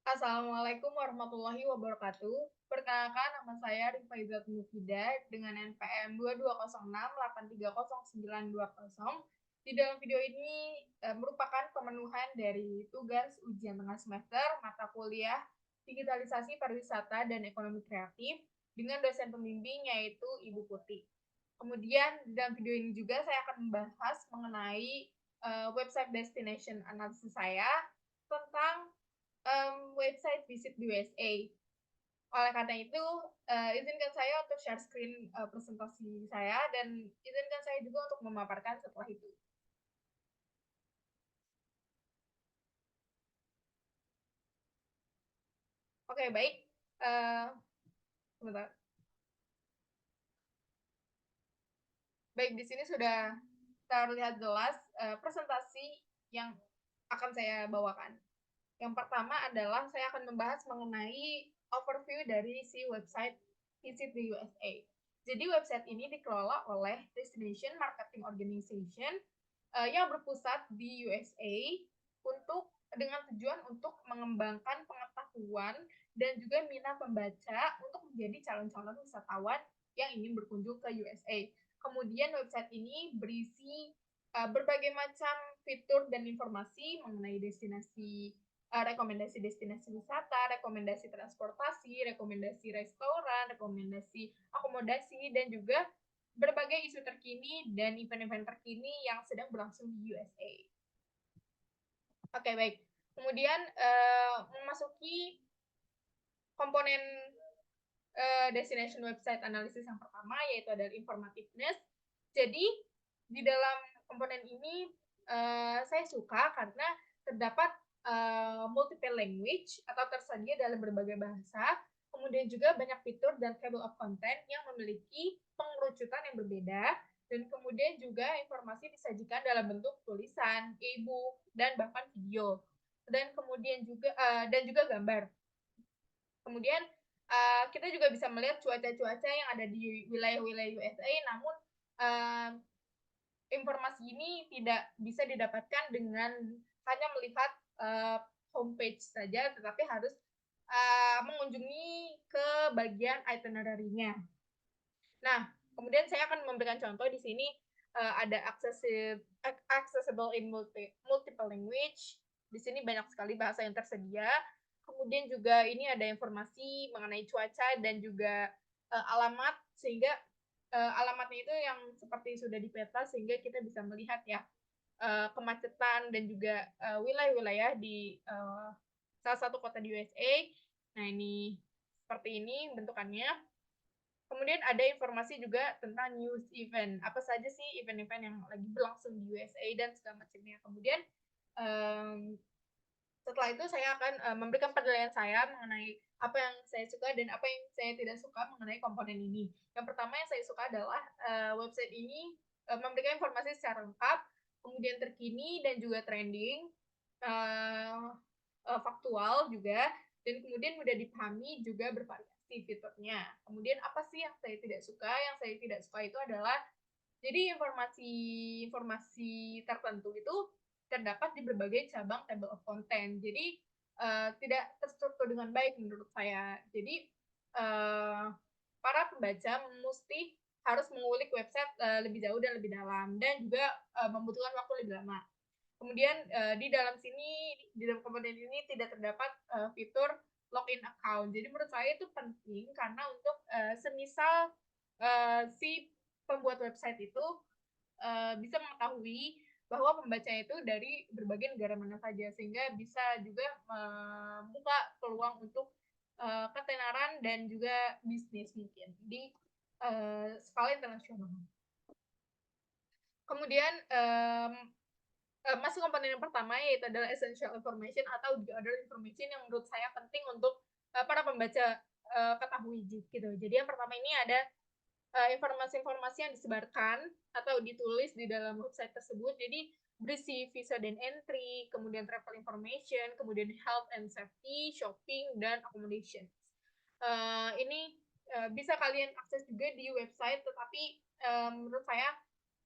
Assalamualaikum warahmatullahi wabarakatuh. Perkenalkan, nama saya Rifaizat Mufida dengan NPM 2206830920. Di dalam video ini merupakan pemenuhan dari tugas ujian tengah semester mata kuliah Digitalisasi Pariwisata dan Ekonomi Kreatif dengan dosen pembimbing yaitu Ibu Putih. Kemudian di dalam video ini juga saya akan membahas mengenai website destination analysis saya tentang website visit di USA. Oleh karena itu, izinkan saya untuk share screen presentasi saya dan izinkan saya juga untuk memaparkan setelah itu. Oke, baik. Sebentar. Baik, di sini sudah terlihat jelas presentasi yang akan saya bawakan. Yang pertama adalah saya akan membahas mengenai overview dari si website Visit the USA. Jadi website ini dikelola oleh Destination Marketing Organization yang berpusat di USA dengan tujuan untuk mengembangkan pengetahuan dan juga minat pembaca untuk menjadi calon-calon wisatawan yang ingin berkunjung ke USA. Kemudian website ini berisi berbagai macam fitur dan informasi mengenai rekomendasi destinasi wisata, rekomendasi transportasi, rekomendasi restoran, rekomendasi akomodasi, dan juga berbagai isu terkini dan event-event terkini yang sedang berlangsung di USA. Oke, baik. Kemudian memasuki komponen destination website analisis yang pertama, yaitu adalah informativeness. Jadi, di dalam komponen ini saya suka karena terdapat multiple language atau tersedia dalam berbagai bahasa, kemudian juga banyak fitur dan table of content yang memiliki pengerucutan yang berbeda, dan kemudian juga informasi disajikan dalam bentuk tulisan, e-book, dan bahkan video, dan kemudian juga gambar. Kemudian kita juga bisa melihat cuaca-cuaca yang ada di wilayah-wilayah USA, namun informasi ini tidak bisa didapatkan dengan hanya melihat homepage saja, tetapi harus mengunjungi ke bagian itinerary-nya. Nah, kemudian saya akan memberikan contoh di sini ada accessible in multiple language. Di sini banyak sekali bahasa yang tersedia. Kemudian juga ini ada informasi mengenai cuaca dan juga alamat, sehingga alamatnya itu yang seperti sudah di peta, sehingga kita bisa melihat ya kemacetan dan juga wilayah-wilayah di salah satu kota di USA. Nah, ini seperti ini bentukannya. Kemudian ada informasi juga tentang news event. Apa saja sih event-event yang lagi berlangsung di USA dan segala macamnya. Kemudian setelah itu saya akan memberikan penilaian saya mengenai apa yang saya suka dan apa yang saya tidak suka mengenai komponen ini. Yang pertama yang saya suka adalah website ini memberikan informasi secara lengkap, kemudian terkini dan juga trending, faktual juga, dan kemudian mudah dipahami, juga bervariasi fiturnya. Kemudian apa sih yang saya tidak suka? Yang saya tidak suka itu adalah jadi informasi tertentu itu terdapat di berbagai cabang table of content. Jadi tidak terstruktur dengan baik menurut saya. Jadi para pembaca mesti harus mengulik website lebih jauh dan lebih dalam, dan juga membutuhkan waktu lebih lama. Kemudian di dalam komponen ini tidak terdapat fitur login account. Jadi menurut saya itu penting karena untuk semisal si pembuat website itu bisa mengetahui bahwa pembacanya itu dari berbagai negara mana saja, sehingga bisa juga membuka peluang untuk ketenaran dan juga bisnis mungkin di skala internasional. Kemudian masuk komponen yang pertama, yaitu adalah essential information atau the other information yang menurut saya penting untuk para pembaca ketahui gitu. Jadi yang pertama ini ada informasi-informasi yang disebarkan atau ditulis di dalam website tersebut. Jadi berisi visa dan entry, kemudian travel information, kemudian health and safety, shopping, dan accommodation. Ini bisa kalian akses juga di website, tetapi menurut saya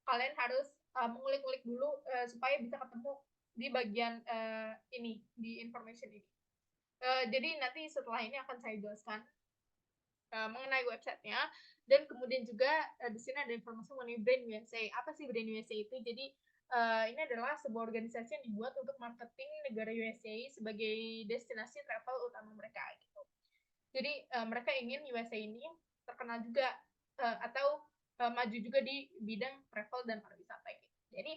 kalian harus mengulik-ulik dulu supaya bisa ketemu di bagian ini, di information ini. Jadi nanti setelah ini akan saya jelaskan mengenai websitenya, dan kemudian juga di sini ada informasi mengenai Brand USA. Apa sih Brand USA itu? Jadi ini adalah sebuah organisasi yang dibuat untuk marketing negara USA sebagai destinasi travel utama mereka gitu. Jadi mereka ingin USA ini terkenal juga atau maju juga di bidang travel dan pariwisata gitu. Jadi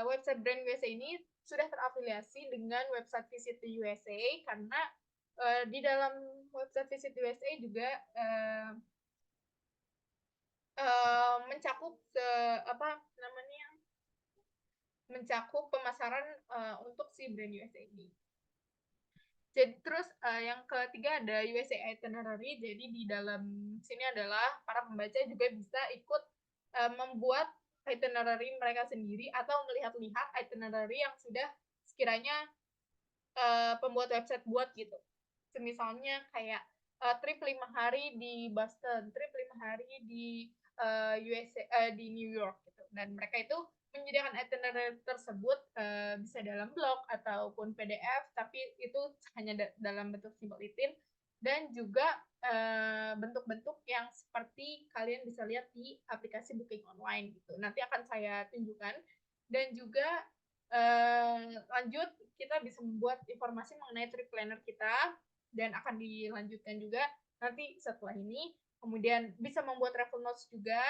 website Brand USA ini sudah terafiliasi dengan website Visit the USA, karena di dalam website Visit USA juga mencakup apa namanya, mencakup pemasaran untuk si Brand USA ini. Jadi terus yang ketiga ada USA Itinerary. Jadi di dalam sini adalah para pembaca juga bisa ikut membuat itinerary mereka sendiri atau melihat-lihat itinerary yang sudah sekiranya pembuat website buat gitu. Misalnya kayak trip 5 hari di Boston, trip 5 hari di USA, di New York gitu. Dan mereka itu menyediakan itinerary tersebut bisa dalam blog ataupun PDF, tapi itu hanya dalam bentuk simple written, dan juga bentuk-bentuk yang seperti kalian bisa lihat di aplikasi booking online gitu. Nanti akan saya tunjukkan. Dan juga lanjut, kita bisa membuat informasi mengenai trip planner kita, dan akan dilanjutkan juga nanti setelah ini. Kemudian bisa membuat travel notes juga.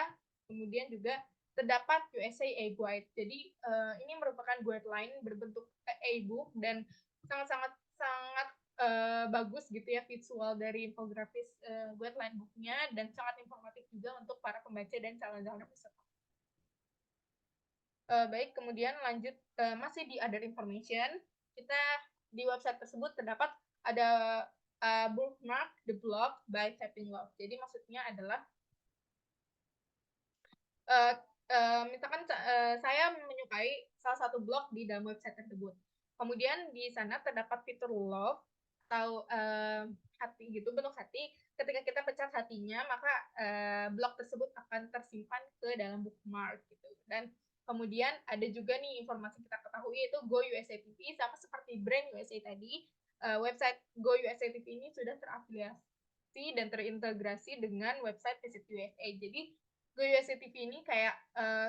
Kemudian juga terdapat USA e-guide. Jadi ini merupakan guideline berbentuk e-book dan sangat-sangat sangat bagus gitu ya, visual dari infografis guideline booknya, dan sangat informatif juga untuk para pembaca dan calon-calon peserta. Baik, kemudian lanjut masih di other information, kita di website tersebut terdapat ada bookmark the blog by Tapping Love. Jadi maksudnya adalah misalkan saya menyukai salah satu blog di dalam website tersebut. Kemudian di sana terdapat fitur love atau hati gitu, bentuk hati. Ketika kita pencet hatinya, maka blog tersebut akan tersimpan ke dalam bookmark gitu. Dan kemudian ada juga nih informasi kita ketahui, yaitu Go USA TV. Sama seperti Brand USA tadi, website Go USA TV ini sudah terafiliasi dan terintegrasi dengan website Visit USA. Jadi Go USA TV ini kayak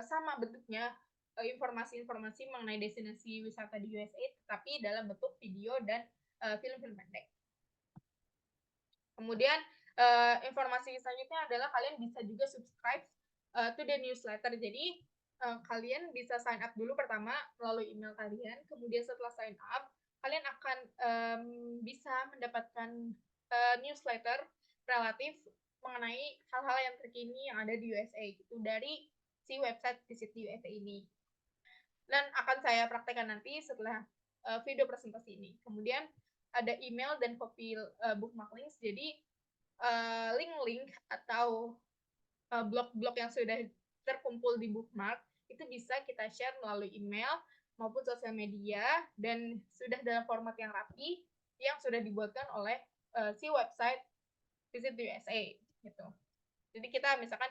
sama bentuknya, informasi-informasi mengenai destinasi wisata di USA, tapi dalam bentuk video dan film-film pendek. Kemudian informasi selanjutnya adalah kalian bisa juga subscribe to the newsletter. Jadi kalian bisa sign up dulu pertama melalui email kalian. Kemudian setelah sign up, kalian akan bisa mendapatkan newsletter relatif mengenai hal-hal yang terkini yang ada di USA gitu, dari si website Visit USA ini. Dan akan saya praktekkan nanti setelah video presentasi ini. Kemudian ada email dan copy bookmark links. Jadi link-link atau blog-blog yang sudah terkumpul di bookmark itu bisa kita share melalui email maupun sosial media, dan sudah dalam format yang rapi yang sudah dibuatkan oleh si website Visit USA gitu. Jadi kita misalkan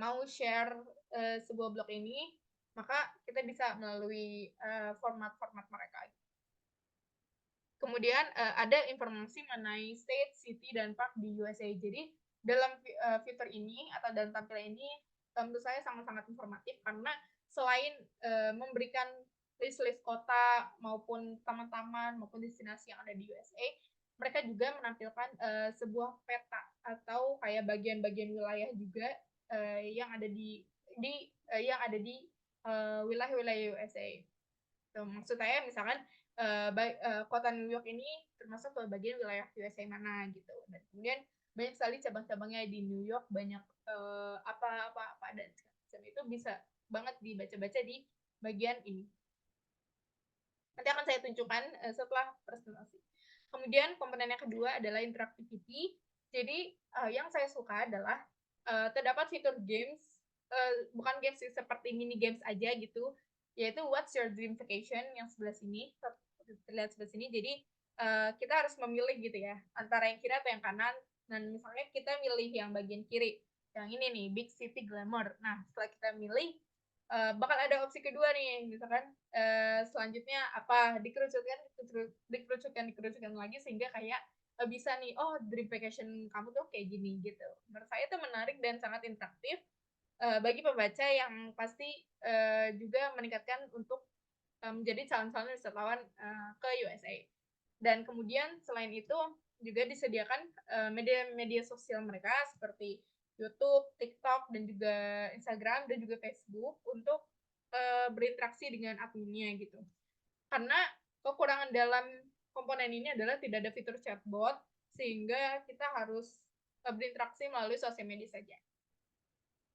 mau share sebuah blog ini, maka kita bisa melalui format-format mereka. Kemudian ada informasi mengenai state, city, dan park di USA. Jadi dalam fitur ini atau dalam tampilan ini menurut saya sangat-sangat informatif, karena selain memberikan list-list kota maupun taman-taman maupun destinasi yang ada di USA, mereka juga menampilkan sebuah peta atau kayak bagian-bagian wilayah juga yang ada di yang ada di wilayah-wilayah USA. So, maksud saya misalkan kota New York ini termasuk ke bagian wilayah USA mana gitu. Dan kemudian banyak sekali cabang-cabangnya di New York, banyak apa dan segala itu bisa banget dibaca-baca di bagian ini. Nanti akan saya tunjukkan setelah presentasi. Kemudian komponen yang kedua adalah interactivity. Jadi yang saya suka adalah terdapat fitur games, bukan games seperti mini games aja gitu, yaitu What's Your Dream Vacation yang sebelah sini, terlihat sebelah sini. Jadi kita harus memilih gitu ya, antara yang kiri atau yang kanan. Dan misalnya kita milih yang bagian kiri, yang ini nih, Big City Glamour. Nah, setelah kita milih, bakal ada opsi kedua nih, misalkan, selanjutnya apa, dikerucutkan lagi sehingga kayak, bisa nih, "Oh, dream vacation kamu tuh kayak gini," gitu. Menurut saya itu menarik dan sangat interaktif, bagi pembaca yang pasti, juga meningkatkan untuk, menjadi calon-calon wisatawan, ke USA. Dan kemudian selain itu juga disediakan, media-media sosial mereka seperti YouTube, TikTok, dan juga Instagram, dan juga Facebook untuk, berinteraksi dengan adminnya gitu. Karena kekurangan dalam komponen ini adalah tidak ada fitur chatbot, sehingga kita harus, berinteraksi melalui sosial media saja.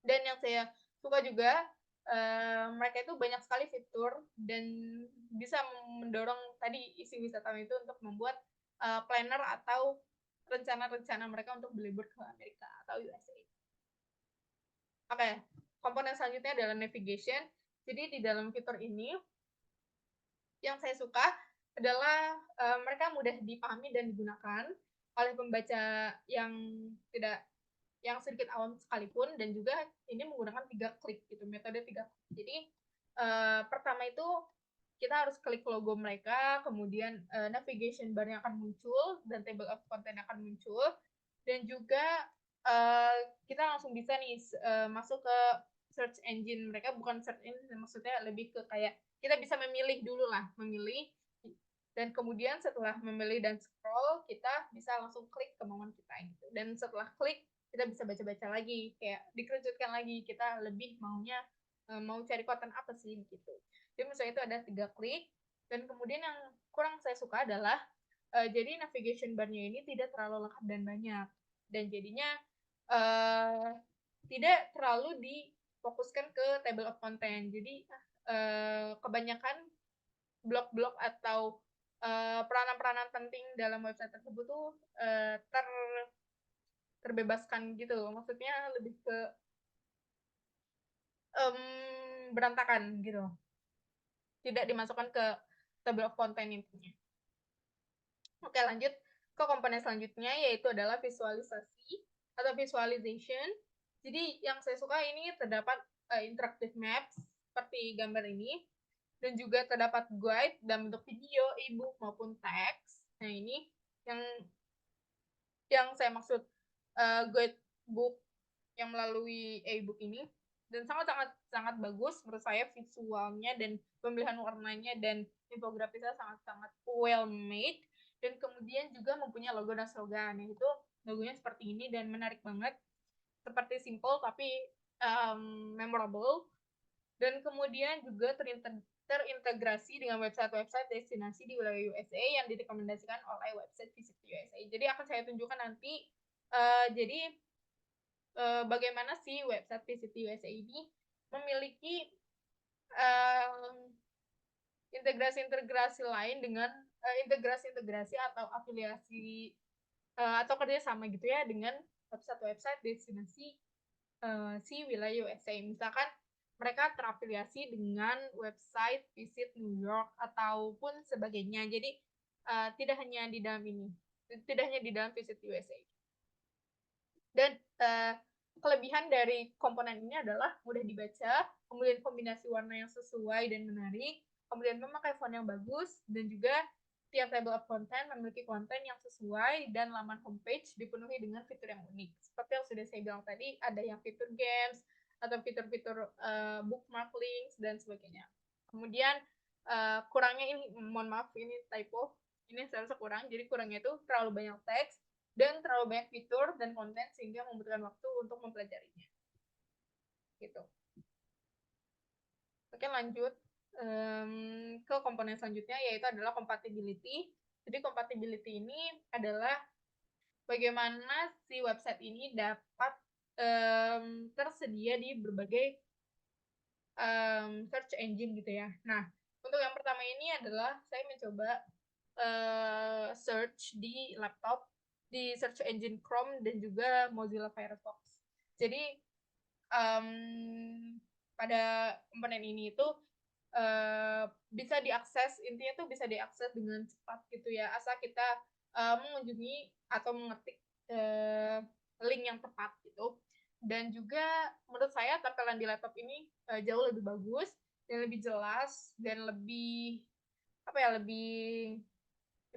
Dan yang saya suka juga, mereka itu banyak sekali fitur dan bisa mendorong tadi isi wisatawan itu untuk membuat, planner atau rencana-rencana mereka untuk berlibur ke Amerika atau USA. Oke, komponen selanjutnya adalah navigation. Jadi di dalam fitur ini, yang saya suka adalah, mereka mudah dipahami dan digunakan oleh pembaca yang tidak yang sedikit awam sekalipun, dan juga ini menggunakan 3 klik gitu, metode 3 klik. Jadi, pertama itu kita harus klik logo mereka, kemudian, navigation bar-nya akan muncul dan table of content akan muncul, dan juga, kita langsung bisa nih masuk ke search engine mereka, bukan search engine, maksudnya lebih ke kayak kita bisa memilih dulu lah, memilih, dan kemudian setelah memilih dan scroll, kita bisa langsung klik kemauan kita gitu. Dan setelah klik, kita bisa baca-baca lagi, kayak dikerucutkan lagi, kita lebih maunya, mau cari konten apa sih gitu. Jadi misalnya itu ada 3 klik, dan kemudian yang kurang saya suka adalah, jadi navigation bar-nya ini tidak terlalu lengkap dan banyak, dan jadinya, eee, tidak terlalu difokuskan ke table of content. Jadi, kebanyakan blok-blok atau, peranan-peranan penting dalam website tersebut tuh, terbebaskan gitu loh, maksudnya lebih ke, berantakan gitu, tidak dimasukkan ke table of content intinya. Oke, lanjut ke komponen selanjutnya, yaitu adalah visualisasi atau visualization. Jadi yang saya suka ini terdapat, interactive maps seperti gambar ini, dan juga terdapat guide dalam bentuk video, e-book, maupun teks. Nah, ini yang saya maksud, guidebook yang melalui e-book ini, dan sangat sangat sangat bagus menurut saya visualnya dan pemilihan warnanya dan infografisnya sangat-sangat well made, dan kemudian juga mempunyai logo dan slogan, yaitu logonya seperti ini dan menarik banget, seperti simple tapi, memorable, dan kemudian juga terintegrasi dengan website-website destinasi di wilayah USA yang direkomendasikan oleh website Visit USA. Jadi akan saya tunjukkan nanti, jadi, bagaimana sih website Visit USA ini memiliki, mmm, integrasi-integrasi lain dengan, integrasi-integrasi atau afiliasi, atau kerjasama gitu ya dengan website-website destinasi, si wilayah USA. Misalkan mereka terafiliasi dengan website Visit New York ataupun sebagainya. Jadi, tidak hanya di dalam ini, tidak hanya di dalam Visit USA. Dan, kelebihan dari komponen ini adalah mudah dibaca, kemudian kombinasi warna yang sesuai dan menarik, kemudian memakai font yang bagus, dan juga tiap table of content memiliki konten yang sesuai, dan laman homepage dipenuhi dengan fitur yang unik. Seperti yang sudah saya bilang tadi, ada yang fitur games, atau fitur-fitur, bookmark links, dan sebagainya. Kemudian, kurangnya ini, mohon maaf ini typo, ini saya rasa kurang, jadi kurangnya itu terlalu banyak teks, dan terlalu banyak fitur dan konten sehingga membutuhkan waktu untuk mempelajarinya, gitu. Oke, lanjut, ke komponen selanjutnya, yaitu adalah compatibility. Jadi compatibility ini adalah bagaimana si website ini dapat, tersedia di berbagai, search engine gitu ya. Nah, untuk yang pertama ini adalah saya mencoba, search di laptop, di search engine Chrome dan juga Mozilla Firefox. Jadi, pada komponen ini itu, bisa diakses, intinya tuh bisa diakses dengan cepat gitu ya, asal kita, mengunjungi atau mengetik, link yang tepat gitu. dan juga menurut saya tampilan di laptop ini jauh lebih bagus dan lebih jelas dan lebih apa ya, lebih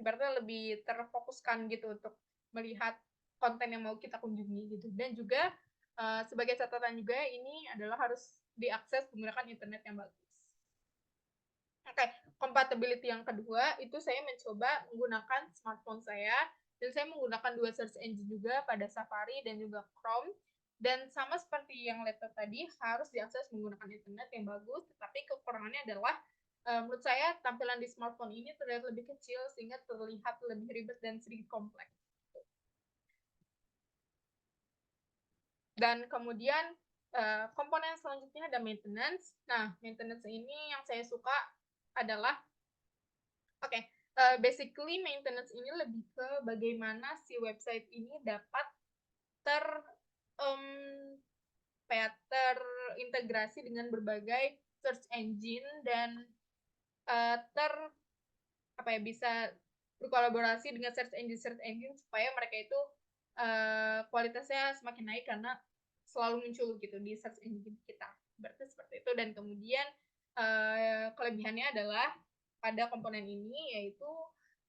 ibaratnya lebih terfokuskan gitu untuk melihat konten yang mau kita kunjungi gitu. Dan juga sebagai catatan juga ini adalah harus diakses menggunakan internet yang bagus. Oke, compatibility yang kedua itu saya mencoba menggunakan smartphone saya dan saya menggunakan dua search engine juga pada Safari dan juga Chrome. Dan sama seperti yang laptop tadi harus diakses menggunakan internet yang bagus, tetapi kekurangannya adalah menurut saya tampilan di smartphone ini terlihat lebih kecil sehingga terlihat lebih ribet dan sedikit kompleks. Dan kemudian komponen selanjutnya ada maintenance. Nah, maintenance ini yang saya suka adalah oke, basically maintenance ini lebih ke bagaimana si website ini dapat ter um, terintegrasi dengan berbagai search engine dan ter apa ya, bisa berkolaborasi dengan search engine supaya mereka itu kualitasnya semakin naik karena selalu muncul gitu di search engine kita. Berarti seperti itu. Dan kemudian kelebihannya adalah pada komponen ini yaitu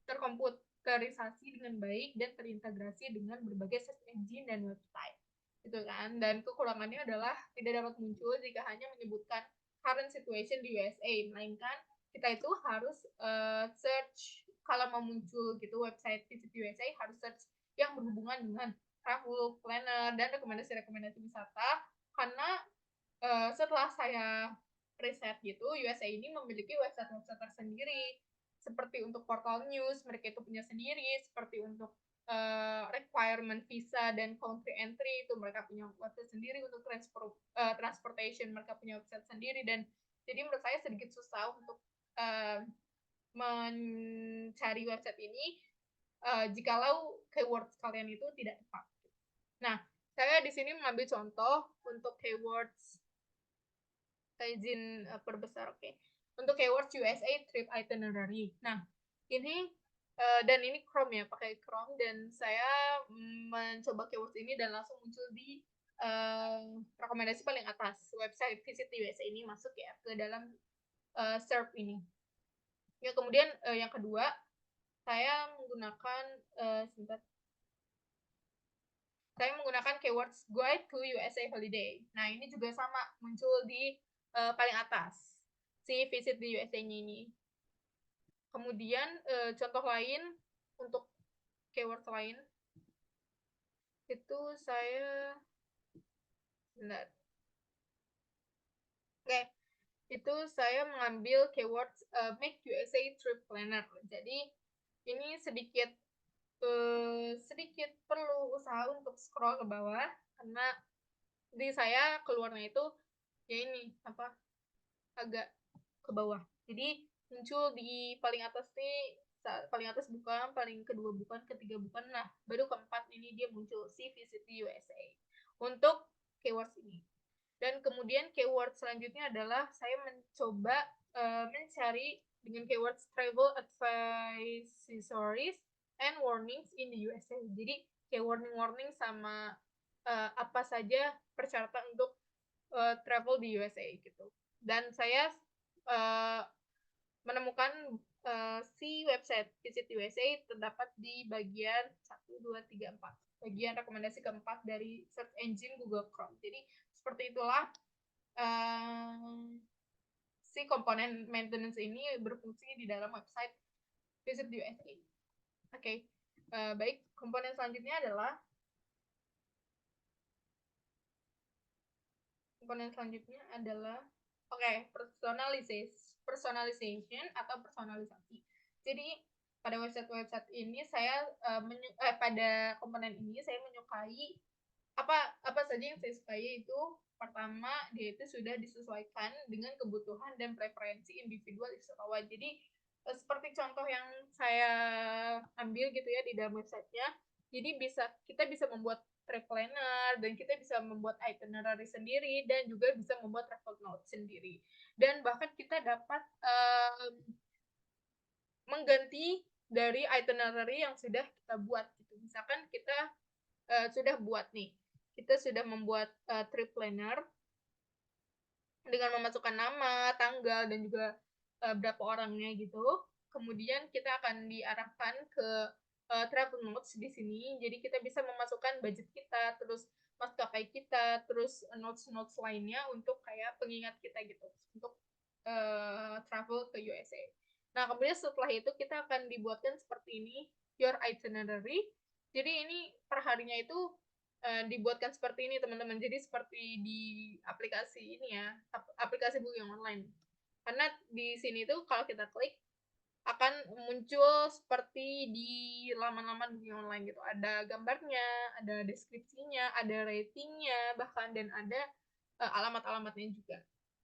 terkomputerisasi dengan baik dan terintegrasi dengan berbagai search engine dan website gitu kan. Dan kekurangannya adalah tidak dapat muncul jika hanya menyebutkan current situation di USA, melainkan kita itu harus search kalau mau muncul gitu website Visit USA harus search yang berhubungan dengan travel planner dan rekomendasi-rekomendasi wisata karena setelah saya riset gitu USA ini memiliki website-website tersendiri seperti untuk portal news mereka itu punya sendiri, seperti untuk requirement visa dan country entry itu mereka punya website sendiri, untuk transportation mereka punya website sendiri. Dan jadi menurut saya sedikit susah untuk mencari website ini jikalau keywords kalian itu tidak tepat. Nah, saya di sini mengambil contoh untuk keywords. Saya izin perbesar, oke. Untuk keywords USA trip itinerary. Nah, ini dan ini Chrome ya, pakai Chrome, dan saya mencoba keywords ini dan langsung muncul di rekomendasi paling atas website Visit USA ini masuk ya ke dalam SERP ini. Ya, kemudian yang kedua saya menggunakan sebentar. Saya menggunakan keywords guide to USA holiday. Nah, ini juga sama muncul di paling atas si visit di USA-nya ini. Kemudian contoh lain untuk keywords lain itu saya benar. Oke, itu saya mengambil keywords make USA trip planner. Jadi ini sedikit perlu usaha untuk scroll ke bawah karena di saya keluarnya itu ya ini apa agak ke bawah. Jadi muncul di paling atas nih, paling atas bukan, paling kedua bukan, ketiga bukan. Nah, baru keempat ini dia muncul si Visit USA untuk keywords ini. Dan kemudian keyword selanjutnya adalah saya mencoba mencari dengan keywords travel advisories and warnings in the USA. Jadi kayak warning sama apa saja persyaratan untuk travel di USA gitu. Dan saya menemukan si website Visit USA terdapat di bagian 1, 2, 3, 4. Bagian rekomendasi keempat dari search engine Google Chrome. Jadi seperti itulah si komponen maintenance ini berfungsi di dalam website Visit USA. Oke, baik. Komponen selanjutnya adalah personalization atau personalisasi. Jadi pada website ini saya pada komponen ini saya menyukai apa saja yang saya sukai itu pertama dia itu sudah disesuaikan dengan kebutuhan dan preferensi individual wisatawan. Jadi seperti contoh yang saya ambil gitu ya di dalam websitenya. Jadi kita bisa membuat trip planner dan kita bisa membuat itinerary sendiri dan juga bisa membuat travel note sendiri. Dan bahkan kita dapat mengganti dari itinerary yang sudah kita buat gitu. Misalkan kita sudah buat nih kita sudah membuat trip planner dengan memasukkan nama, tanggal, dan juga berapa orangnya gitu. Kemudian kita akan diarahkan ke travel notes di sini. Jadi kita bisa memasukkan budget kita, terus maskapai kita, terus notes-notes lainnya untuk kayak pengingat kita gitu untuk travel ke USA. Nah, kemudian setelah itu kita akan dibuatkan seperti ini, your itinerary. Jadi ini perharinya itu dibuatkan seperti ini teman-teman. Jadi seperti di aplikasi ini ya, aplikasi booking online. Karena di sini tuh kalau kita klik akan muncul seperti di laman-laman booking online gitu. Ada gambarnya, ada deskripsinya, ada ratingnya, bahkan dan ada alamat-alamatnya juga.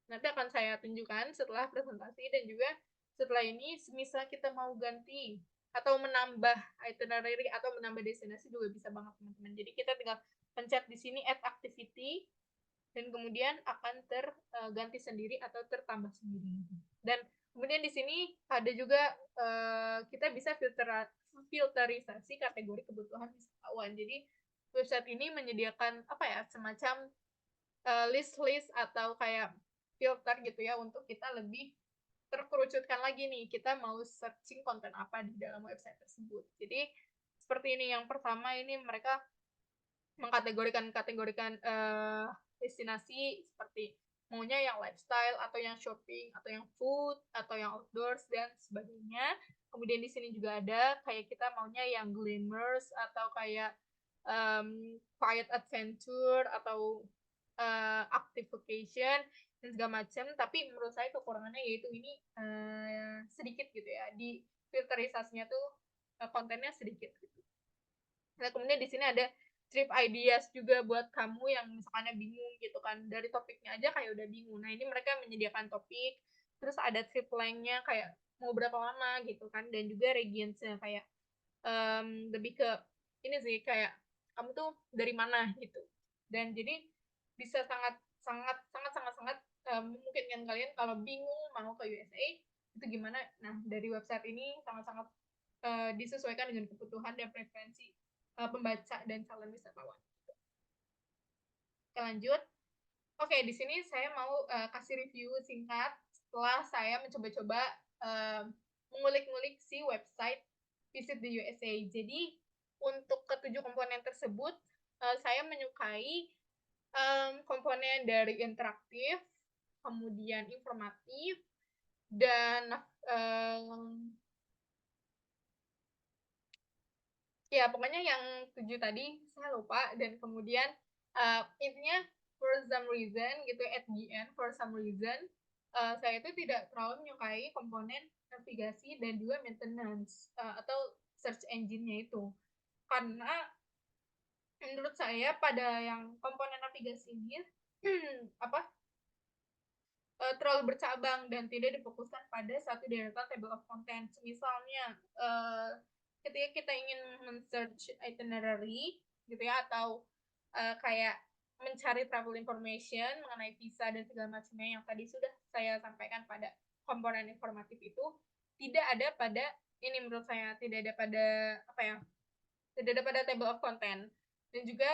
Nanti akan saya tunjukkan setelah presentasi dan juga setelah ini misal kita mau ganti atau menambah itinerary atau menambah destinasi juga bisa banget teman-teman. Jadi kita tinggal pencet di sini add activity dan kemudian akan terganti sendiri atau tertambah sendiri. Dan kemudian di sini ada juga kita bisa filterisasi kategori kebutuhan wisatawan. Jadi website ini menyediakan apa ya semacam list-list atau kayak filter gitu ya untuk kita lebih terkerucutkan lagi nih kita mau searching konten apa di dalam website tersebut. Jadi seperti ini yang pertama ini mereka mengkategorikan destinasi seperti maunya yang lifestyle atau yang shopping atau yang food atau yang outdoors dan sebagainya. Kemudian di sini juga ada kayak kita maunya yang glamorous atau kayak quiet adventure atau active vacation dan segala macam. Tapi menurut saya kekurangannya yaitu ini sedikit gitu ya di filterisasinya tuh kontennya sedikit gitu. Nah kemudian di sini ada trip ideas juga buat kamu yang misalkan bingung gitu kan dari topiknya aja kayak udah bingung. Nah ini mereka menyediakan topik, terus ada trip lengthnya kayak mau berapa lama gitu kan dan juga regionsnya kayak lebih ke ini sih kayak kamu tuh dari mana gitu. Dan jadi bisa sangat sangat sangat sangat sangat memungkinkan kalian kalau bingung mau ke USA itu gimana. Nah dari website ini sangat-sangat disesuaikan dengan kebutuhan dan preferensi pembaca dan calon wisatawan. Kita lanjut. Oke, di sini saya mau kasih review singkat setelah saya mencoba-coba mengulik-ngulik si website Visit the USA. Jadi untuk ketujuh komponen tersebut saya menyukai komponen dari interaktif, kemudian informatif, dan ya pokoknya yang 7 tadi saya lupa dan kemudian intinya for some reason gitu at the end for some reason saya itu tidak terlalu menyukai komponen navigasi dan juga maintenance atau search engine-nya itu karena menurut saya pada yang komponen navigasi ini apa terlalu bercabang dan tidak difokuskan pada satu deretan table of contents. Misalnya, ketika kita ingin men-search itinerary gitu ya atau kayak mencari travel information mengenai visa dan segala macamnya yang tadi sudah saya sampaikan pada komponen informatif itu tidak ada pada ini menurut saya tidak ada pada apa ya tidak ada pada table of content dan juga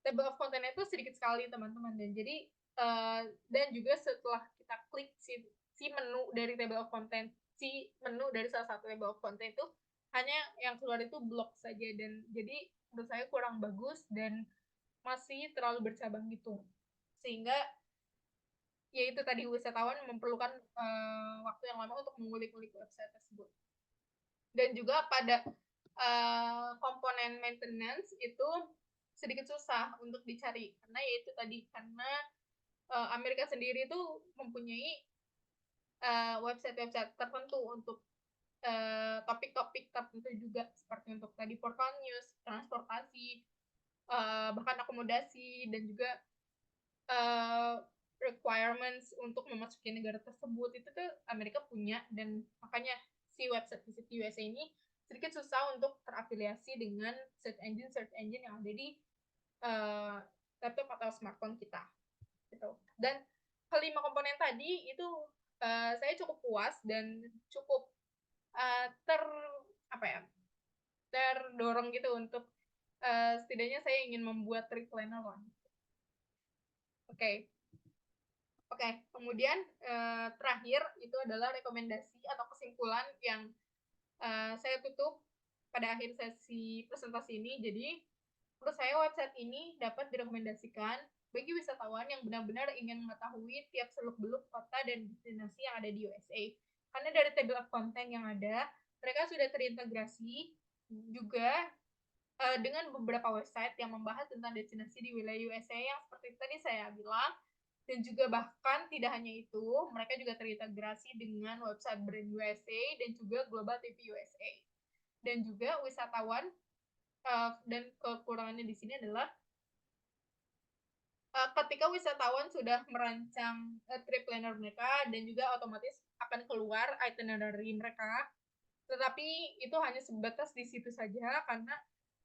table of content itu sedikit sekali teman-teman dan juga setelah kita klik si menu dari table of content si menu dari salah satu table of content itu hanya yang keluar itu blok saja dan jadi menurut saya kurang bagus dan masih terlalu bercabang gitu sehingga ya itu tadi wisatawan memerlukan waktu yang lama untuk mengulik-ulik website tersebut dan juga pada komponen maintenance itu sedikit susah untuk dicari karena yaitu tadi karena Amerika sendiri itu mempunyai website-website tertentu untuk topik-topik tertentu juga seperti untuk tadi portal news, transportasi, bahkan akomodasi dan juga requirements untuk memasuki negara tersebut itu tuh Amerika punya dan makanya si website Visit USA ini sedikit susah untuk terafiliasi dengan search engine yang ada di laptop atau smartphone kita gitu. Dan kelima komponen tadi itu saya cukup puas dan cukup ter apa ya terdorong gitu untuk setidaknya saya ingin membuat trip planner lah. Oke. Oke, kemudian, terakhir itu adalah rekomendasi atau kesimpulan yang, saya tutup pada akhir sesi presentasi ini. Jadi, menurut saya website ini dapat direkomendasikan bagi wisatawan yang benar-benar ingin mengetahui tiap seluk-beluk kota dan destinasi yang ada di USA. Karena dari table konten yang ada, mereka sudah terintegrasi juga, dengan beberapa website yang membahas tentang destinasi di wilayah USA yang seperti tadi saya bilang, dan juga bahkan tidak hanya itu, mereka juga terintegrasi dengan website brand USA dan juga Global TV USA. Dan juga wisatawan, dan kekurangannya di sini adalah, ketika wisatawan sudah merancang, trip planner mereka dan juga otomatis akan keluar itinerary mereka, tetapi itu hanya sebatas di situ saja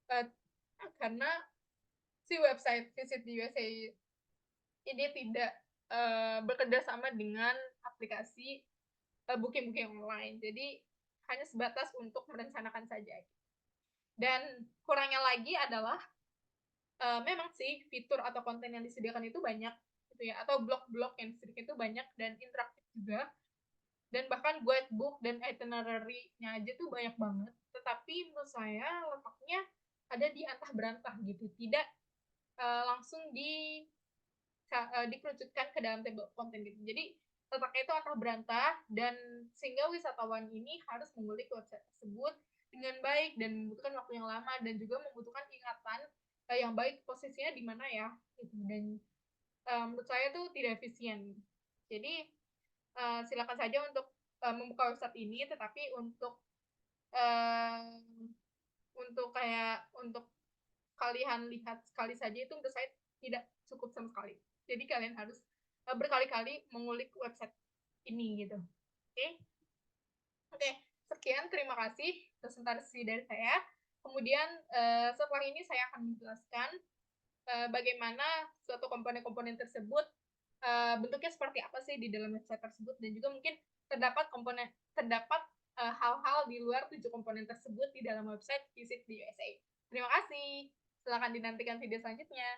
eee, karena si website Visit di USA ini tidak, bekerja sama dengan aplikasi, booking-booking online. Jadi hanya sebatas untuk merencanakan saja. Dan kurangnya lagi adalah, memang sih fitur atau konten yang disediakan itu banyak gitu ya, atau blog-blog yang disediakan itu banyak dan interaktif juga, dan bahkan guidebook dan itinerary-nya aja tuh banyak banget. Tetapi menurut saya letaknya ada di antah berantah gitu, tidak, langsung dikerucutkan ke dalam table konten gitu. Jadi letaknya itu antah berantah dan sehingga wisatawan ini harus mengulik website tersebut dengan baik dan membutuhkan waktu yang lama dan juga membutuhkan ingatan, yang baik posisinya di mana ya gitu dan, menurut saya itu tidak efisien. Jadi, silakan saja untuk, membuka website ini tetapi eee, untuk kalian lihat sekali saja itu menurut saya tidak cukup sama sekali. Jadi kalian harus, berkali-kali mengulik website ini gitu. Oke? Oke, sekian terima kasih presentasi dari saya. Kemudian, setelah ini saya akan menjelaskan, bagaimana suatu komponen-komponen tersebut, bentuknya seperti apa sih di dalam website tersebut dan juga mungkin terdapat, hal-hal di luar 7 komponen tersebut di dalam website Visit di USA. Terima kasih, silakan dinantikan video selanjutnya.